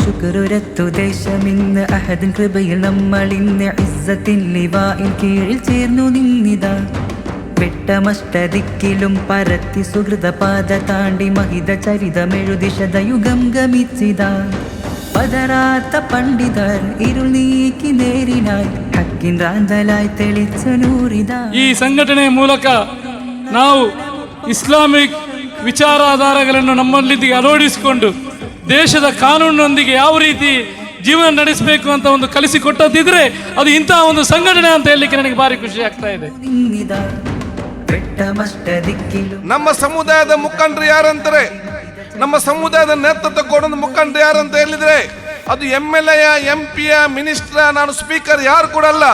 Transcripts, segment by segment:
ശുക്രുരത്തു ദേശമിന്ന് അഹദിൻ കൃപയിൽ നമ്മളിന്ന് ഇസ്സത്തിൻ ലിവാഇൻ കീഴിൽ ചേർന്നു നിന്നിതാ. വെട്ടമഷ്ടദിക്കിലും പരത്തി സുഹൃതപാത താണ്ടി മഹിത ചരിതമെഴുതി ശതയുഗം ഗമിച്ചിതാ. പതരാത്ത പണ്ഡിതർ ഇരുൾ ನೀಕಿ നേರಿನಾಯ್ ಹಕ್ಕಿನ ರಾಂದಲಾಯ್ ತೆಳಿച്ച ನೂರಿದ. ಈ ಸಂಘಟನೆ ಮೂಲಕ ನಾವು ಇಸ್ಲಾಮಿಕ್ ವಿಚಾರಧಾರೆಗಳನ್ನು ನಮ್ಮಲ್ಲಿಗೆ ಅಳವಡಿಸಿಕೊಂಡು ದೇಶದ ಕಾನೂನಿನೊಂದಿಗೆ ಯಾವ ರೀತಿ ಜೀವನ ನಡೆಸಬೇಕು ಅಂತ ಒಂದು ಕಲಿಸಿಕೊಟ್ಟದಿದ್ರೆ ಅದು ಇಂತಹ ಒಂದು ಸಂಘಟನೆ ಅಂತ ಹೇಳಲಿಕ್ಕೆ ನನಗೆ ಭಾರಿ ಖುಷಿ ಆಗ್ತಾ ಇದೆ. ನಮ್ಮ ಸಮುದಾಯದ ಮುಖಂಡರು ಯಾರಂತಾರೆ, ನಮ್ಮ ಸಮುದಾಯದ ನೇತೃತ್ವ ಕೊಡೋದು ಮುಖಂಡರು ಯಾರಂತ ಹೇಳಿದ್ರೆ ಅದು MLA MP ಮಿನಿಸ್ಟರ್ ನಾನು ಸ್ಪೀಕರ್ ಯಾರು ಕೂಡ ಅಲ್ಲ,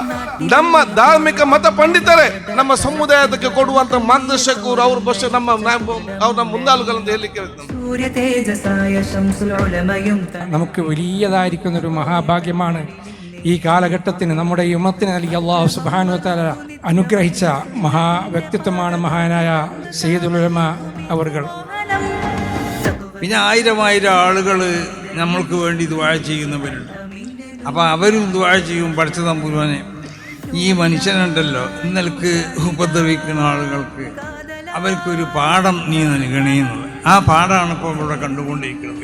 ನಮ್ಮ ಧಾರ್ಮಿಕ ಮತ ಪಂಡಿತರೇ ನಮ್ಮ ಸಮುದಾಯಕ್ಕೆ ಕೊಡುವಂತ ಮಾರ್ಗದರ್ಶಕರು. ಅವ್ರ ಬಸ್ ನಮ್ಮ ಮುಂದಾಳುಗಳಂತ ಹೇಳಲಿಕ್ಕೆ നമുക്ക് വലിയതായിരിക്കുന്നൊരു മഹാഭാഗ്യമാണ് ഈ കാലഘട്ടത്തിന് നമ്മുടെ ഈ ഉമ്മത്തിന് നൽകി അല്ലാഹു സുബ്ഹാനഹു വ തആല അനുഗ്രഹിച്ച മഹാവ്യക്തിത്വമാണ് മഹാനായ സയ്യിദുൽ ഉലമ അവർകൾ. പിന്നെ ആയിരം ആളുകൾ നമ്മൾക്ക് വേണ്ടി ദുആ ചെയ്യുന്നവരുണ്ട്. അപ്പോൾ അവരും ദുആ ചെയ്യും, പഠിച്ച തമ്പുരാനെ ഈ മനുഷ്യനുണ്ടല്ലോ ഇന്നലേക്ക് ഉപദ്രവിക്കുന്ന ആളുകൾക്ക് അവർക്കൊരു പാഠം നീ നൽകണേ എന്നുള്ളത്. ആ പാഠമാണ് ഇപ്പോൾ ഇവിടെ കണ്ടുകൊണ്ടിരിക്കുന്നത്.